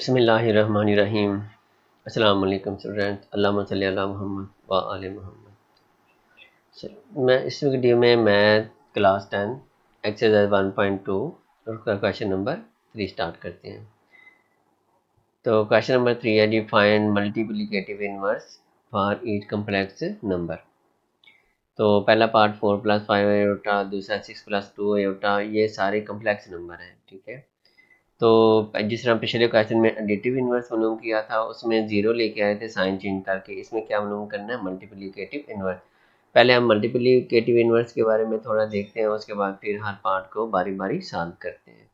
बिस्मिल्लाहिर्रहमानिर्रहीम। अस्सलाम वालेकुम स्टूडेंट। अल्लाहुम्मा सल्ली अला मुहम्मद व आले मुहम्मद। मैं इस वीडियो में मैथ क्लास 10 एक्सरसाइज 1.2 और उसका क्वेश्चन नंबर 3 स्टार्ट करते हैं। तो क्वेश्चन नंबर 3 है जी, find multiplicative inverse for each complex number. तो पहला पार्ट 4 + 5 आयोटा, दूसरा 6 + 2 आयोटा, ये सारे कम्प्लेक्स नंबर हैं। ठीक है, तो जिस तरह पिछले क्वेश्चन में एडिटिव इन्वर्स मालूम किया था, उसमें जीरो लेके आए थे साइन चेंज करके। इसमें क्या मालूम करना है? Multiplicative inverse. पहले हम मल्टीप्लिकेटिव इन्वर्स के बारे में थोड़ा देखते हैं, उसके बाद फिर हर पार्ट को बारी बारी सॉल्व करते हैं।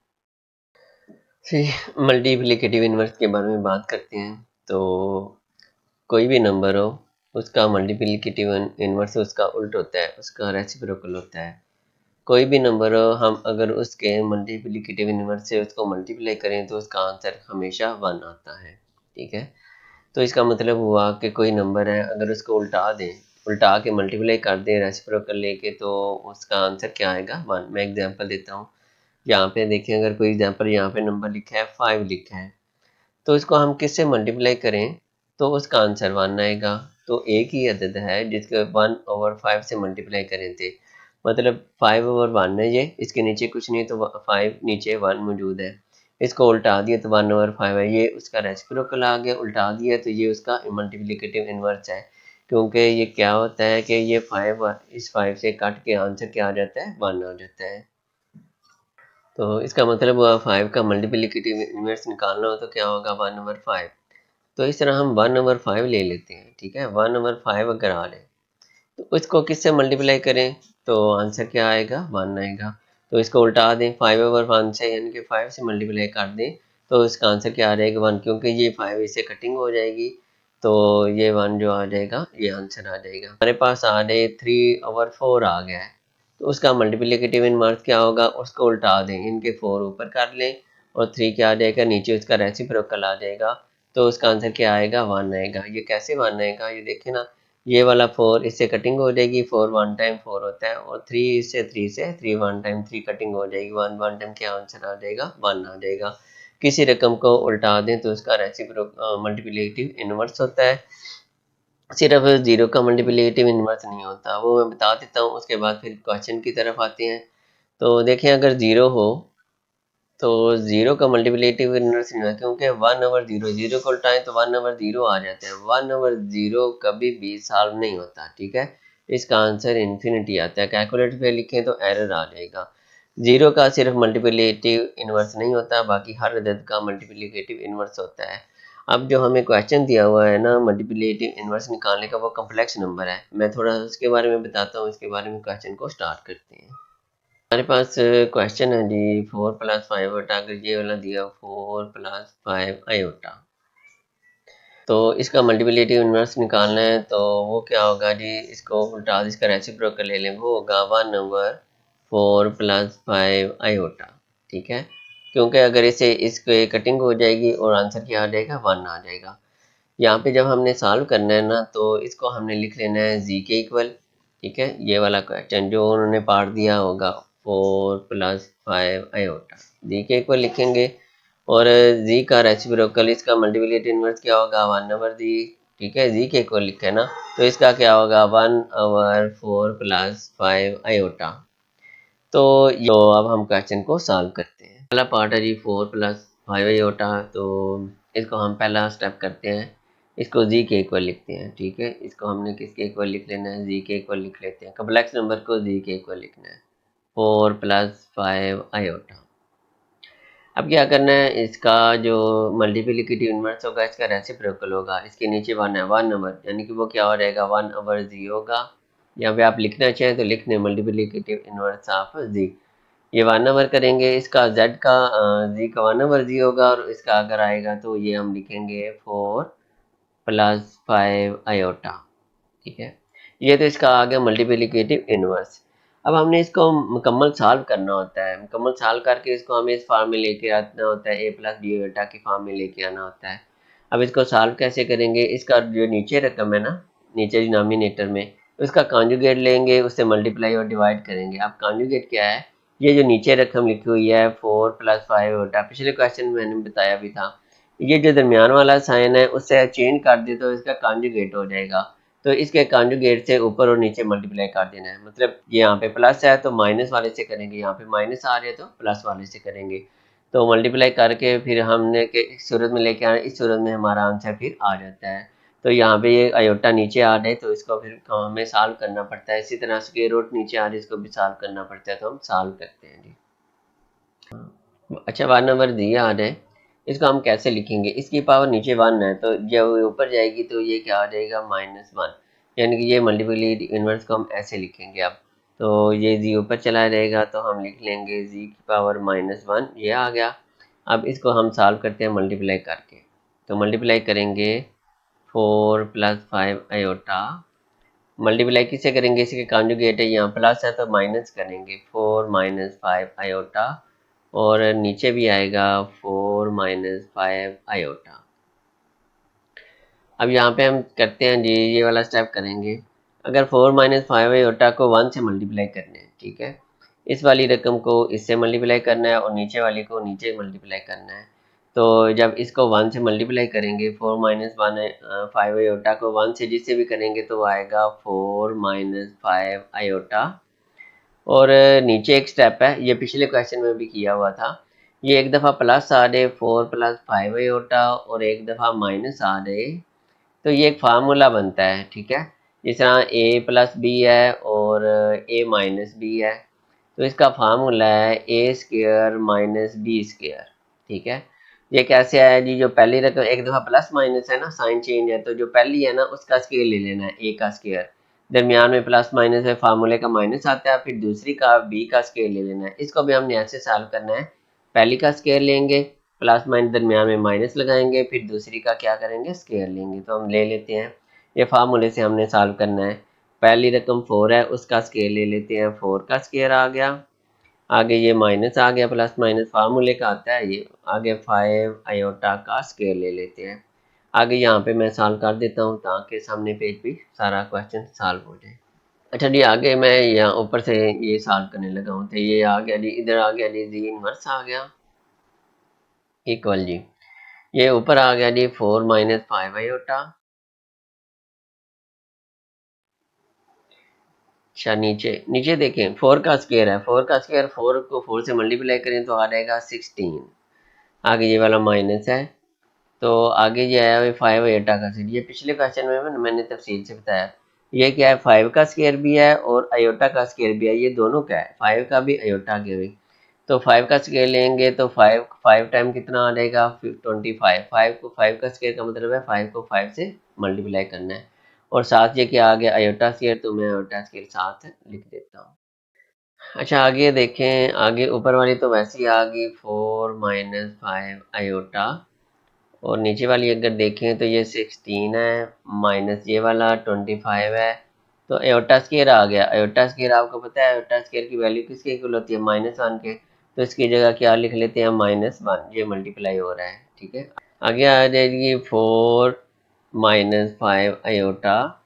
मल्टीप्लिकेटिव इन्वर्स के बारे में बात करते हैं। तो कोई भी नंबर हो, उसका मल्टीप्लिकेटिव इन्वर्स उसका उल्ट होता है, उसका रेसिप्रोकल होता है। कोई भी नंबर हो, हम अगर उसके मल्टीप्लिकेटिव इन्वर्स से उसको मल्टीप्लाई करें तो उसका आंसर हमेशा 1 आता है। ठीक है, तो इसका मतलब हुआ कि कोई नंबर है, अगर उसको उल्टा दें, उल्टा के मल्टीप्लाई कर दें रेसिप्रोकल लेके, तो उसका आंसर क्या आएगा? 1। मैं एग्जांपल देता हूँ। यहाँ पे देखिए, अगर कोई एग्जांपल यहाँ पे नंबर लिखा है 5 लिखा है, तो इसको हम किससे मल्टीप्लाई करें तो उसका आंसर 1 आएगा। तो एक ही अदद है जिसके 1/5 से मल्टीप्लाई करें थे, मतलब 5/1 है ये, इसके नीचे कुछ नहीं, तो 5 नीचे 1 मौजूद है। इसको उल्टा दिया तो 1/5 है, ये उसका रेसिप्रोकल आ गया। उल्टा दिया तो ये उसका मल्टीप्लिकेटिव इन्वर्स है, क्योंकि ये क्या होता है कि ये 5 इस 5 से काट के आंसर क्या आ जाता है? 1 आ जाता है। तो इसका मतलब हुआ 5 का मल्टीप्लिकेटिव इन्वर्स निकालना हो तो क्या होगा? 1/5। तो इस तरह हम 1/5 ले लेते हैं। ठीक है, 1/5 अगर आ रहे तो इसको किससे मल्टीप्लाई करें तो आंसर क्या आएगा? 1 आएगा। तो इसको उल्टा दें, 5/1 से, यानी कि 5 से मल्टीप्लाई कर दें तो इसका आंसर क्या आ जाएगा? 1, क्योंकि ये 5 इससे कटिंग हो जाएगी, तो ये 1 जो आ जाएगा ये आंसर आ जाएगा। हमारे पास आ रहे 3/4 आ गया है, तो उसका मल्टीप्लिकेटिव इनवर्स क्या होगा? उसको उल्टा दें, इनके 4 ऊपर कर लें और 3 क्या आ जाएगा? नीचे उसका रेसिप्रोकल आ जाएगा, तो उसका आंसर क्या आएगा? 1 आएगा। ये कैसे 1 आएगा? ये देखिए ना, ये वाला 4 इससे कटिंग हो जाएगी, 4 1 टाइम 4 होता है, और 3 इससे 3 से 3 1 टाइम 3 कटिंग हो जाएगी, 1 1 टाइम क्या आंसर आ जाएगा? 1 आ जाएगा। किसी रकम को उल्टा दें तो उसका मल्टीप्लिकेटिव इनवर्स होता है। सिर्फ जीरो का मल्टीप्लिकेटिव इनवर्स नहीं होता, वो मैं बता देता हूँ, उसके बाद फिर क्वेश्चन की तरफ आते हैं। तो देखें, अगर जीरो हो तो जीरो का मल्टीप्लिकेटिव इनवर्स नहीं होता, क्योंकि 1/0, जीरो को उल्टाएं तो 1/0 आ जाता है। 1/0 कभी भी सॉल्व नहीं होता। ठीक है, इसका आंसर इन्फिनिटी आता है। कैलकुलेटर पे लिखें तो एरर आ जाएगा। जीरो का सिर्फ मल्टीप्लिकेटिव इनवर्स नहीं होता, बाकी हर अदद का मल्टीप्लिकेटिव इनवर्स होता है। अब जो हमें क्वेश्चन दिया हुआ है ना, मल्टीप्लिकेटिव इनवर्स निकालने का, वो कम्प्लेक्स नंबर है। मैं थोड़ा उसके बारे में बताता हूँ, इसके बारे में क्वेश्चन को स्टार्ट करते हैं। हमारे पास क्वेश्चन है जी, 4 + 5 आयोटा, अगर ये वाला दिया 4 + 5 आयोटा, तो इसका मल्टीप्लिकेटिव इनवर्स निकालना है, तो वो क्या होगा जी? इसको उल्टा, इसका रेसिप्रोकल ले लें, वो होगा 1/4 + 5 आयोटा। ठीक है, क्योंकि अगर इसे इसके कटिंग हो जाएगी और आंसर क्या आ जाएगा? 1 आ जाएगा। यहाँ पे जब हमने सॉल्व करना है ना, तो इसको हमने लिख लेना है जी के इक्वल। ठीक है, ये वाला क्वेश्चन जो उन्होंने पार्ट दिया होगा 4 + 5 आयोटा, जी के इक्वल लिखेंगे, और जी का रेसिप्रोकल, इसका मल्टीप्लिकेटिव इनवर्स क्या होगा? 1/जी। ठीक है, जी के इक्वल लिखा है ना, तो इसका क्या होगा? 1/4 + 5 आयोटा। तो अब हम क्वेश्चन को सॉल्व करते हैं। पहला पार्ट है जी 4 + 5 आयोटा, तो इसको हम पहला स्टेप करते हैं, इसको जी के इक्वल लिखते हैं। ठीक है, इसको हमने किसके इक्वल लिख लेना है? जी के इक्वल लिख लेते हैं। कम्प्लेक्स नंबर को जी के इक्वल लिखना है, 4 + 5 आयोटा। अब क्या करना है? इसका जो मल्टीप्लिकेटिव इनवर्स होगा, इसका रेसिप्रोकल होगा, इसके नीचे 1 है, 1/, यानी कि वो क्या हो जाएगा? 1/जी होगा। यहाँ पे आप लिखना चाहें तो लिख लें मल्टीप्लिकेटिव इनवर्स ऑफ जी। ये 1/, करेंगे, इसका z का जी का 1/जी होगा, और इसका अगर आएगा तो ये हम लिखेंगे 4 + 5 आयोटा। ठीक है, ये तो इसका आ गया मल्टीप्लिकेटिव इनवर्स। अब हमने इसको मुकम्मल सॉल्व करना होता है। मुकम्मल सॉल्व करके इसको हमें इस फॉर्म में लेके आना होता है, a + b आयोटा की फॉर्म में लेके आना होता है। अब इसको सॉल्व कैसे करेंगे? इसका जो नीचे रकम है ना, नीचे डिनोमिनेटर में, उसका कॉन्जुगेट लेंगे, उससे मल्टीप्लाई और डिवाइड करेंगे। अब कॉन्जुगेट क्या है? ये जो नीचे रकम लिखी हुई है 4 + 5 आयोटा, पिछले क्वेश्चन में मैंने बताया भी था, ये जो दरमियान वाला साइन है उससे चेंज कर दे तो इसका कॉन्जुगेट हो जाएगा। तो इसके कॉन्जुगेट से ऊपर और नीचे मल्टीप्लाई कर देना है। मतलब यहाँ पे प्लस है तो माइनस वाले से करेंगे, यहाँ पे माइनस आ रहे हैं तो प्लस वाले से करेंगे। तो मल्टीप्लाई करके फिर हमने के इस सूरत में लेके आना, इस सूरत में हमारा आंसर फिर आ जाता है। तो यहाँ पे ये आयोटा नीचे आ जाए तो इसको फिर हमें सॉल्व करना पड़ता है। इसी तरह स्क्वायर रूट नीचे आ रही है, इसको भी सॉल्व करना पड़ता है, तो हम सॉल्व करते हैं जी। अच्छा, 1 नंबर दिया आ रहा है, इसको हम कैसे लिखेंगे? इसकी पावर नीचे 1 है तो जब ऊपर जाएगी तो ये क्या आ जाएगा -1, यानी कि ये मल्टीप्लिकेटिव इनवर्स को हम ऐसे लिखेंगे अब। तो ये जी ऊपर चला जाएगा तो हम लिख लेंगे जी की पावर -1, ये आ गया। अब इसको हम सॉल्व करते हैं मल्टीप्लाई करके। तो मल्टीप्लाई करेंगे 4 + 5 आयोटा, मल्टीप्लाई किससे करेंगे? इसके कॉन्जुगेट है, यहाँ प्लस है तो माइनस करेंगे 4 - 5 आयोटा, और नीचे भी आएगा 4 - 5 आयोटा। अब यहाँ पे हम करते हैं जी, ये वाला स्टेप करेंगे। अगर 4 - 5 आयोटा को 1 से मल्टीप्लाई करना है, ठीक है, इस वाली रकम को इससे मल्टीप्लाई करना है और नीचे वाली को नीचे मल्टीप्लाई करना है। तो जब इसको 1 से मल्टीप्लाई करेंगे 4 - 5 आयोटा को 1 से जिससे भी करेंगे तो आएगा 4 - 5 आयोटा। और नीचे एक स्टेप है, ये पिछले क्वेश्चन में भी किया हुआ था। ये एक दफ़ा प्लस आ जाए 4 + 5 आयोटा और एक दफ़ा माइनस आ जाए तो ये एक फार्मूला बनता है, ठीक है। जिस तरह a+b है और a-b है, तो इसका फार्मूला है a² - b², ठीक है। ये कैसे आया जी? जो पहली रकम एक दफ़ा प्लस माइनस है ना, साइन चेंज है, तो जो पहली है ना उसका स्केयर ले लेना है, a का स्केयर। दरमियान में प्लस माइनस है, फार्मूले का माइनस आता है, फिर दूसरी का b का स्केयर ले लेना है। इसको भी हमने ऐसे सॉल्व करना है, पहली का स्केयर लेंगे, प्लस माइनस दरमियान में माइनस लगाएंगे, फिर दूसरी का क्या करेंगे? स्केयर लेंगे। तो हम ले लेते हैं, ये फार्मूले से हमने सॉल्व करना है। पहली रकम 4 है, उसका स्केयर ले लेते हैं, 4 का स्केयर आ गया। आगे ये माइनस आ गया, प्लस माइनस फार्मूले का आता है ये। आगे 5 आयोटा का स्केयर ले लेते हैं। आगे यहाँ पे मैं सॉल्व कर देता हूँ ताकि सामने पेज पे सारा क्वेश्चन सॉल्व हो जाए। अच्छा जी, आगे मैं यहाँ ऊपर से ये सॉल्व करने लगा हूँ, तो ये आ गया जी, इधर आ गया जी, जी इनवर्स आ गया इक्वल जी, ये ऊपर आ गया जी 4 - 5 आयोटा। अच्छा, नीचे नीचे देखें 4 का स्क्वायर है, 4 का स्क्वायर 4 को 4 से मल्टीप्लाई करें तो आ जाएगा 16। आगे ये वाला माइनस है, तो आगे ये आया हुआ 5 आयोटा का स्क्वायर, ये पिछले क्वेश्चन में मैंने तफसील से बताया। ये क्या है? 5 का स्क्वायर भी है और आयोटा का स्क्वायर भी है, ये दोनों क्या है? 5 का भी आयोटा का भी। तो 5 का स्क्वायर लेंगे तो 5 5 टाइम कितना आ जाएगा? 25। 5 को 5 का स्क्वायर का मतलब है 5 को 5 से मल्टीप्लाई करना है। और साथ ये क्या आ गया? आयोटा स्क्वायर, तो मैं आयोटा स्क्वायर साथ लिख देता हूँ। अच्छा, आगे देखें, आगे ऊपर वाली तो वैसे ही आ गई 4 - 5 आयोटा, और नीचे वाली अगर देखें तो ये 16 है, माइनस ये वाला 25 है। तो आयोटा स्क्वायर आ गया। आयोटा स्क्वायर आपको पता है आयोटा स्क्वायर की वैल्यू किसके इक्वल होती है? -1 के। तो इसकी जगह क्या लिख लेते हैं? -1, ये मल्टीप्लाई हो रहा है, ठीक है। आगे आ जाएगी 4 - 5 आयोटा,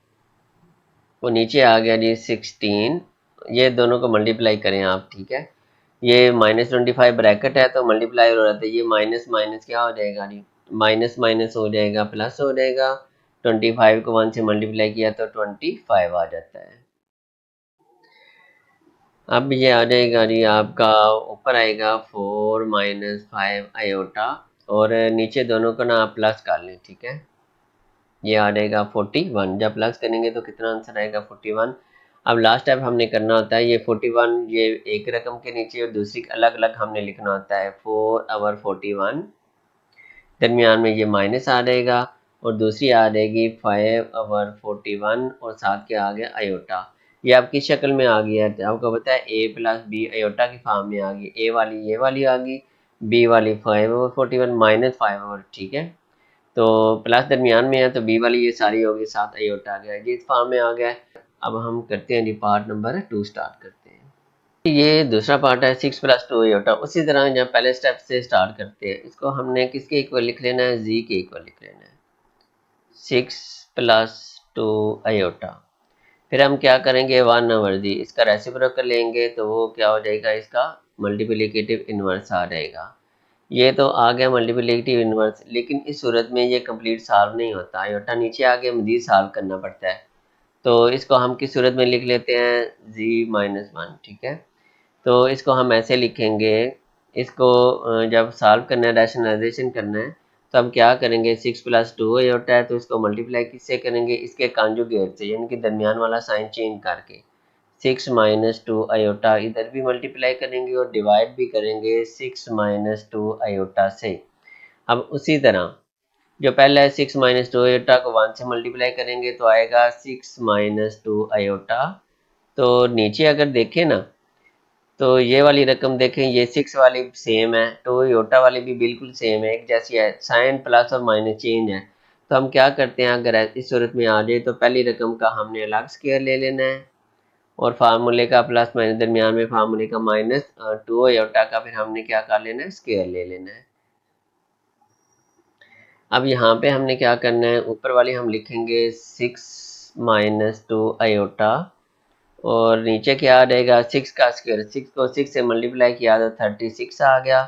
वो नीचे आ गया जी 16। ये दोनों को मल्टीप्लाई करें आप, ठीक है। ये -25 ब्रैकेट है तो मल्टीप्लाई हो रहा था, ये माइनस माइनस क्या हो जाएगा जी? माइनस माइनस हो जाएगा, प्लस हो जाएगा। 25 को 1 से मल्टीप्लाई किया तो 25 आ जाता है। अब ये आ जाएगा जी आपका, ऊपर आएगा 4 - 5 आयोटा, और नीचे दोनों को ना आप प्लस कर लें, ठीक है। ये आ जाएगा 41, जब प्लस करेंगे तो कितना आंसर आएगा? 41। अब लास्ट टाइप हमने करना होता है ये 41, ये एक रकम के नीचे और दूसरी अलग अलग हमने लिखना होता है, 4/41, दरमियान में ये माइनस आ जाएगा, और दूसरी आ जाएगी 5/41, और साथ के आ गया आयोटा। ये आपकी शक्ल में आ गया है, आपको पता है a+b आयोटा की फॉर्म में आ गई, ए वाली ये वाली आ गई, बी वाली 5/41 -5, ठीक है। तो प्लस दरमियान में है तो बी वाली ये सारी होगी, साथ आयोटा आ गया, ये इस फॉर्म में आ गया है। अब हम करते हैं जी पार्ट नंबर 2 स्टार्ट करते हैं। ये दूसरा पार्ट है 6+2 आयोटा। उसी तरह जब पहले स्टेप से स्टार्ट करते हैं, इसको हमने किसके इक्वल लिख लेना है? जी के इक्वल लिख लेना है, 6+2 आयोटा। फिर हम क्या करेंगे? 1 ओवर जी, इसका रेसिप्रोकल लेंगे तो वो क्या हो जाएगा? इसका मल्टीप्लिकेटिव इनवर्स आ जाएगा। ये तो आ गया मल्टीप्लिकेटिव इनवर्स, लेकिन इस सूरत में ये कंप्लीट सॉल्व नहीं होता, आयोटा नीचे आ गया, मजीद सॉल्व करना पड़ता है। तो इसको हम किस सूरत में लिख लेते हैं, z-1, ठीक है। तो इसको हम ऐसे लिखेंगे, इसको जब सॉल्व करना है, रैशनलाइजेशन करना है, तो हम क्या करेंगे, 6 + 2 आयोटा है, तो इसको मल्टीप्लाई किससे करेंगे, इसके कॉन्जुगेट से, यानी कि दरमियान वाला साइन चेंज करके। 6 - 2 आयोटा इधर भी मल्टीप्लाई करेंगे और डिवाइड भी करेंगे 6 - 2 आयोटा से। अब उसी तरह जो पहला है 6 - 2 आयोटा को 1 से मल्टीप्लाई करेंगे तो आएगा 6 - 2 आयोटा। तो नीचे अगर देखें ना, तो ये वाली रकम देखें, ये 6 वाली सेम है, तो आयोटा वाली भी बिल्कुल सेम है, एक जैसी है, साइन प्लस और माइनस चेंज है। तो हम क्या करते हैं, अगर इस सूरत में आ जाए तो पहली रकम का हमने अलग स्क्वायर ले लेना है, और फार्मूले का प्लस माइनस दरमियान में फार्मूले का -2 आयोटा का फिर हमने क्या कर लेना है, स्क्वायर ले लेना है। अब यहाँ पे हमने क्या करना है, ऊपर वाली हम लिखेंगे 6 - 2 आयोटा, और नीचे क्या आ जाएगा, 6 का स्क्वायर, 6 को 6 से मल्टीप्लाई किया तो 36 आ गया,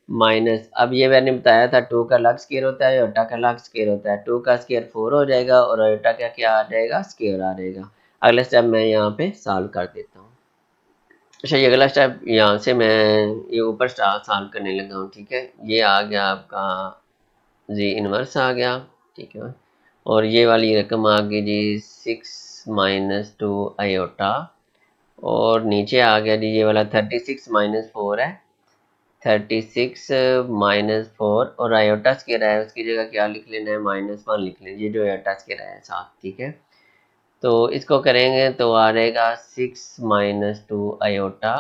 माइनस, अब ये मैंने बताया था 2 का अलग स्क्वायर होता है, आयोटा का अलग स्क्वायर होता है, 2 का स्क्वायर 4 हो जाएगा और आयोटा का क्या आ जाएगा, स्क्वायर आ जाएगा। अगला स्टेप मैं यहाँ पे सॉल्व कर देता हूँ। अच्छा, ये अगला स्टेप यहाँ से मैं ये ऊपर सॉल्व करने लगा हूँ, ठीक है। ये आ गया आपका जी इनवर्स आ गया, ठीक है। और ये वाली रकम आ गई जी 6 - 2 आयोटा, और नीचे आ गया जी ये वाला 36 - 4 है, 36 - 4, और आयोटा स्क्वायर है, उसकी जगह क्या लिख लेना है, -1 लिख लेना, ये जो आयोटा स्क्वायर है साथ, ठीक है। तो इसको करेंगे तो आ जाएगा 6 - 2 आयोटा,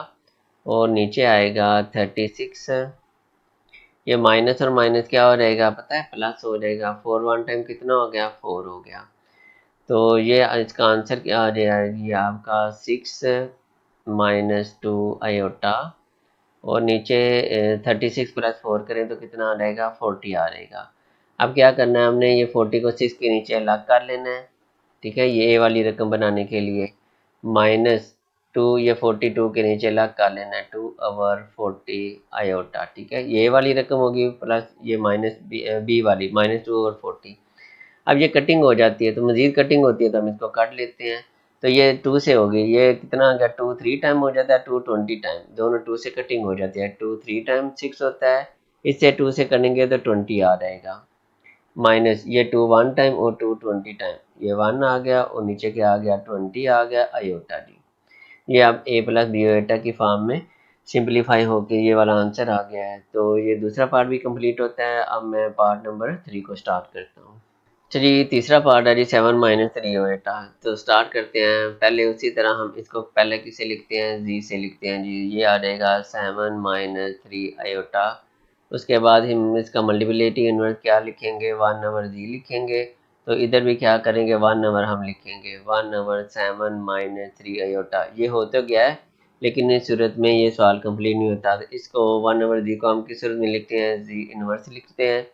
और नीचे आएगा 36, ये माइनस और माइनस क्या हो जाएगा पता है, प्लस हो जाएगा, 4 1 टाइम कितना हो गया, 4 हो गया। तो ये इसका आंसर क्या आ जाएगा आपका 6 - 2 आयोटा, और नीचे 36 + 4 करें तो कितना आ जाएगा, 40 आ जाएगा। अब क्या करना है, हमने ये 40 को 6 के नीचे अलग कर लेना है, ठीक है, ये वाली रकम बनाने के लिए, -2 ये 42 के नीचे अलग कर लेना है, 2/40 आयोटा, ठीक है। ये वाली रकम होगी प्लस ये माइनस बी वाली -2/40। अब ये कटिंग हो जाती है, तो मजीद कटिंग होती है तो हम इसको काट लेते हैं। तो ये 2 से होगी, ये कितना आ गया, 2 3 टाइम हो जाता है, 2 20 टाइम, दोनों 2 से कटिंग हो जाती है, 2 3 टाइम 6 होता है, इससे 2 से करेंगे तो 20 आ जाएगा, माइनस ये 2 1 टाइम और 2 20 टाइम, ये 1 आ गया, और नीचे क्या आ गया, 20 आ गया आयोटा डी। ये अब a + b आयोटा की फॉर्म में सिंपलीफाई होके ये वाला आंसर आ गया है। तो ये दूसरा पार्ट भी कंप्लीट होता है। अब मैं पार्ट नंबर 3 को स्टार्ट करता हूँ। चलिए, तीसरा पार्ट है जी 7 - 3 आयोटा। तो स्टार्ट करते हैं, पहले उसी तरह हम इसको पहले किसे लिखते हैं, जी से लिखते हैं जी, ये आ जाएगा 7 - 3 आयोटा। उसके बाद हम इसका मल्टीप्लिकेटिव इनवर्स क्या लिखेंगे, 1/जी लिखेंगे। तो इधर भी क्या करेंगे, 1 हम लिखेंगे, 1/7 - 3 आयोटा। ये हो तो गया है, लेकिन इस सूरत में ये सवाल कंप्लीट नहीं होता। तो इसको 1/जी को हम किस सूरत में लिखते हैं, जी इनवर्स लिखते हैं,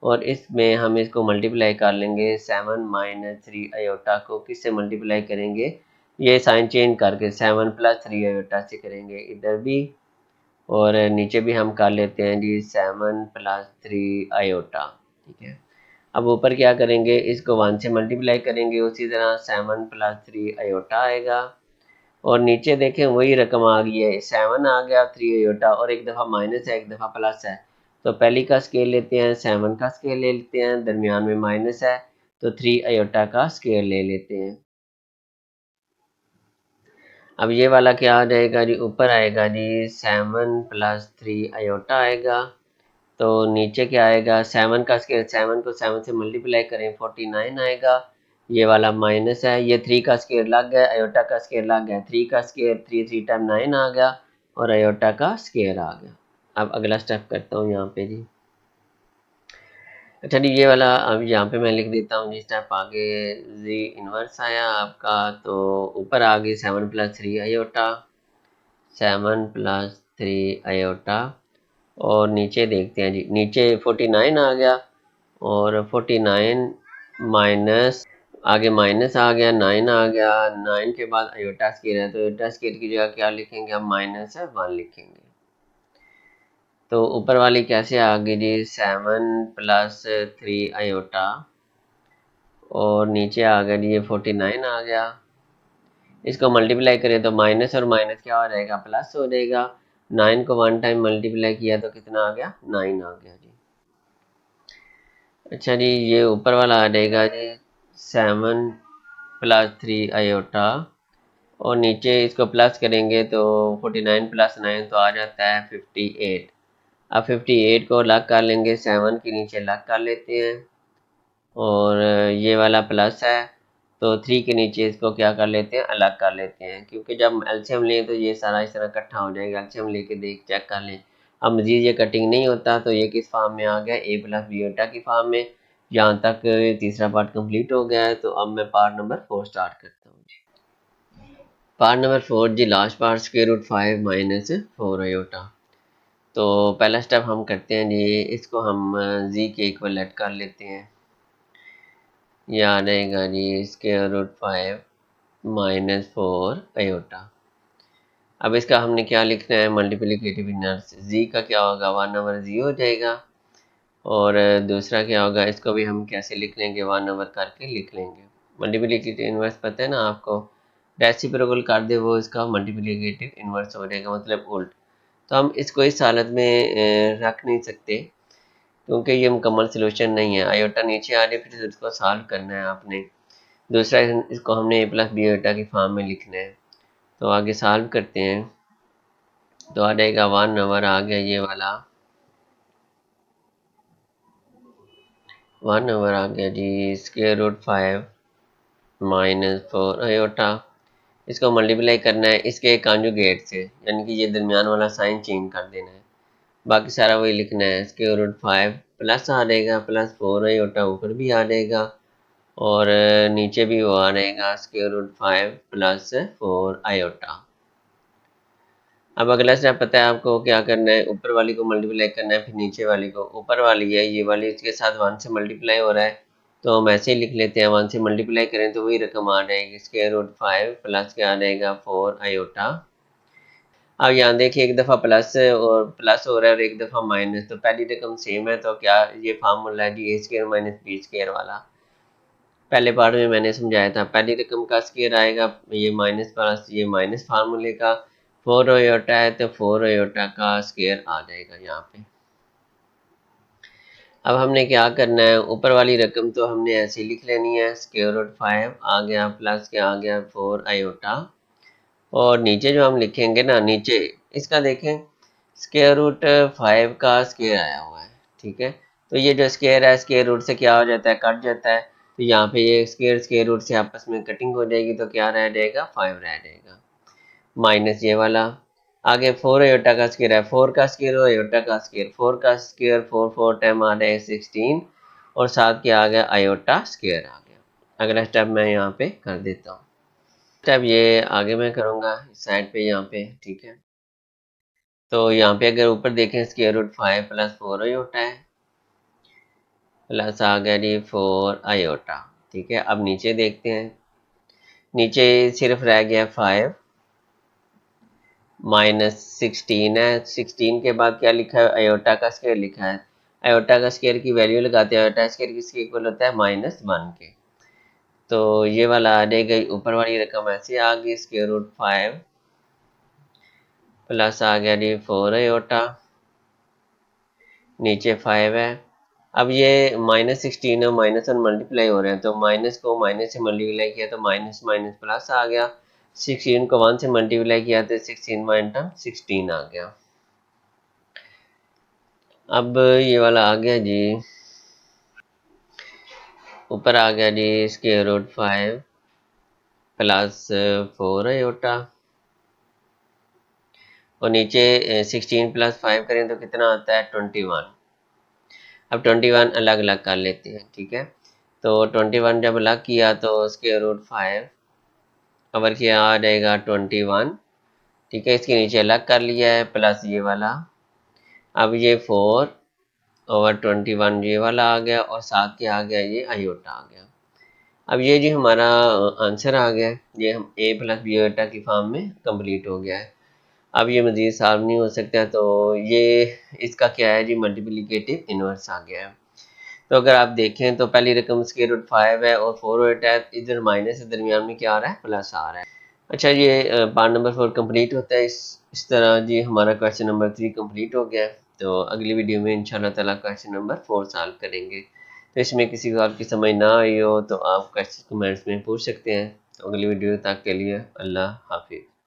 और इसमें हम इसको मल्टीप्लाई कर लेंगे 7 - 3 आयोटा को किससे मल्टीप्लाई करेंगे, ये साइन चेंज करके 7 + 3 आयोटा से करेंगे इधर भी, और नीचे भी हम कर लेते हैं जी 7 + 3 आयोटा, ठीक है। अब ऊपर क्या करेंगे, इसको 1 से मल्टीप्लाई करेंगे, उसी तरह 7 + 3 आयोटा आएगा, और नीचे देखें वही रकम आ गई है, 7 आ गया, 3 आयोटा, और एक दफ़ा माइनस है, एक दफ़ा प्लस है। तो पहली का स्केल लेते हैं, 7 का स्केल ले लेते हैं, दरमियान में माइनस है, तो 3 आयोटा का स्केल ले लेते हैं। अब ये वाला क्या आ जाएगा जी, ऊपर आएगा जी 7 + 3 आयोटा आएगा, तो नीचे क्या आएगा, 7 का स्केल, 7 को 7 से मल्टीप्लाई करें 49 आएगा, ये वाला माइनस है, ये 3 का स्केल लग गया, आयोटा का स्केल लग गया, 3 का स्केल 3 3 टाइम 9 आ गया, और आयोटा का स्केल आ गया। अब अगला स्टेप करता हूँ यहाँ पे जी। अच्छा जी, ये वाला अब यहाँ पे मैं लिख देता हूँ जी, स्टेप आगे जी इनवर्स आया आपका, तो ऊपर आ गई 7 + 3 आयोटा, 7 + 3 आयोटा, और नीचे देखते हैं जी, नीचे 49 आ गया, और 49 माइनस, आगे माइनस आ गया, 9 आ गया, 9 के बाद आयोटा स्केयर है, तो आयोटा स्केयर की जगह क्या लिखेंगे, हम -1 लिखेंगे। तो ऊपर वाली कैसे आ गई जी, 7 + 3 i और नीचे आ गया जी ये 49 आ गया। इसको मल्टीप्लाई करें तो माइनस और माइनस क्या हो जाएगा, प्लस हो जाएगा। 9 को 1 टाइम मल्टीप्लाई किया तो कितना आ गया, 9 आ गया जी। अच्छा जी, ये ऊपर वाला आ जाएगा जी 7 + 3 i और नीचे इसको प्लस करेंगे तो 49 + 9 तो आ जाता है 58। अब 58 को अलग कर लेंगे, 7 के नीचे अलग कर लेते हैं और ये वाला प्लस है तो 3 के नीचे इसको क्या कर लेते हैं, अलग कर लेते हैं, क्योंकि जब एलसीएम लें तो ये सारा इस तरह इकट्ठा हो जाएगा। एलसीएम लेके देख चेक कर लें। अब मजीद ये कटिंग नहीं होता तो ये किस फॉर्म में आ गया, a + b की फॉर्म में। यहाँ तक तीसरा पार्ट कंप्लीट हो गया है। तो अब मैं पार्ट नंबर 4 स्टार्ट करता हूँ। पार्ट नंबर 4 जी, लास्ट पार्ट √5 - 4i। तो पहला स्टेप हम करते हैं जी, इसको हम z के इक्वलेट कर लेते हैं। ये आ जाएगा जी √5 - 4i। अब इसका हमने क्या लिखना है, मल्टीप्लिकेटिव इनवर्स। z का क्या होगा, 1/z हो जाएगा। और दूसरा क्या होगा, इसको भी हम कैसे लिख लेंगे, 1 करके लिख लेंगे। मल्टीप्लिकेटिव इनवर्स पता है ना आपको, रेसिप्रोकल कर दे वो इसका मल्टीप्लिकेटिव इनवर्स हो जाएगा, मतलब उल्ट। तो हम इसको इस हालत में रख नहीं सकते क्योंकि ये मुकम्मल सलूशन नहीं है। आयोटा नीचे आ जाए फिर इसको सॉल्व करना है आपने। दूसरा इसको हमने a + b की फॉर्म में लिखना है। तो आगे सॉल्व करते हैं तो आ जाएगा 1 आ गया, ये वाला 1 आ गया जी √5 - 4i। इसको मल्टीप्लाई करना है इसके कॉन्जुगेट से, यानी कि ये दरमियान वाला साइन चेंज कर देना है। बाकी सारा वही लिखना है। √5 प्लस आ जाएगा, +4i ऊपर भी आ जाएगा और नीचे भी वो आ रहेगा √5 + 4i। अब अगला स्टेप पता है आपको क्या करना है, ऊपर वाली को मल्टीप्लाई करना है, फिर नीचे वाली को। ऊपर वाली है ये वाली, इसके साथ 1 से मल्टीप्लाई हो रहा है तो हम ऐसे ही लिख लेते हैं। 1 से मल्टीप्लाई करें तो वही रकम आ जाएगी, √5 प्लस क्या आ जाएगा, 4i। अब यहाँ देखिए एक दफ़ा प्लस और प्लस हो रहा है और एक दफ़ा माइनस, तो पहली रकम सेम है तो क्या ये फार्मूला है जी a² - b² वाला। पहले पार्ट में मैंने समझाया था, पहली रकम का स्क्वायर आएगा ये माइनस प्लस, ये माइनस फार्मूले का 4i है तो 4i का स्क्वायर आ जाएगा यहाँ पे। अब हमने क्या करना है, ऊपर वाली रकम तो हमने ऐसे लिख लेनी है, √5 आ गया प्लस क्या आ गया 4i। और नीचे जो हम लिखेंगे ना, नीचे इसका देखें √5 का स्क्वायर आया हुआ है, ठीक है। तो ये जो स्क्वायर है स्क्वायर रूट से क्या हो जाता है, कट जाता है। तो यहाँ पे ये स्क्वायर रूट से आपस में कटिंग हो जाएगी तो क्या रह जाएगा, 5 रह जाएगा, माइनस ये वाला। आगे 4i का स्क्वायर है, 4 का स्क्वायर और आयोटा का स्क्वायर, 4 का स्क्वायर 4 टाइम आ जाएगा 16 और साथ क्या आ गया, आयोटा स्क्वायर आ गया। अगला स्टेप मैं यहाँ पे कर देता हूँ। स्टेप ये आगे मैं करूँगा इस साइड पे यहाँ पे, ठीक है। तो यहाँ पे अगर ऊपर देखें √5 + 4i है प्लस आ गया जी 4i। ठीक है, अब नीचे देखते हैं। नीचे सिर्फ रह गया 5 -16 है। 16 के बाद क्या लिखा है, आयोटा का स्क्वायर लिखा है। आयोटा का स्क्वायर की वैल्यू लगाते हैं, आयोटा स्क्वायर किसके इक्वल होता है, -1 के। तो ये वाला आ जाएगा, ऊपर वाली रकम ऐसे आ गई √5 प्लस आ गया जी 4i, नीचे 5 है। अब ये -16 और -1 मल्टीप्लाई हो रहे हैं तो माइनस को माइनस से मल्टीप्लाई किया तो माइनस माइनस प्लस आ गया। 16 को 1 से मल्टीप्लाई किया तो 16 - 16 आ गया। अब ये वाला आ गया जी, ऊपर आ गया जी √5 प्लस 4i और नीचे 16 + 5 करें तो कितना आता है, 21। अब 21 अलग अलग कर लेते हैं, ठीक है। तो 21 जब अलग किया तो √5 कवर किया आ जाएगा 21, ठीक है। इसके नीचे अलग कर लिया है प्लस ये वाला। अब ये 4/21 ये वाला आ गया और साथ के आ गया ये आयोटा आ गया। अब ये जी हमारा आंसर आ गया, ये हम a + b की फॉर्म में कंप्लीट हो गया है। अब ये मज़ीद सॉल्व नहीं हो सकता, तो ये इसका क्या है जी, मल्टीप्लिकेटिव इन्वर्स आ गया है। तो अगर आप देखें तो पहली रकम स्क्वायर रूट 5 है और 4 और 8 है, इधर माइनस है, दरमियान में क्या आ रहा है, प्लस आ रहा है। अच्छा, ये पार्ट नंबर 4 कंप्लीट होता है इस तरह जी। हमारा क्वेश्चन नंबर 3 कंप्लीट हो गया है। तो अगली वीडियो में इंशाल्लाह ताला क्वेश्चन नंबर 4 सॉल्व करेंगे। तो इसमें किसी को आपकी समझ ना आई हो तो आप क्वेश्चन कमेंट्स में पूछ सकते हैं। तो अगली वीडियो तक के लिए अल्लाह हाफिज़।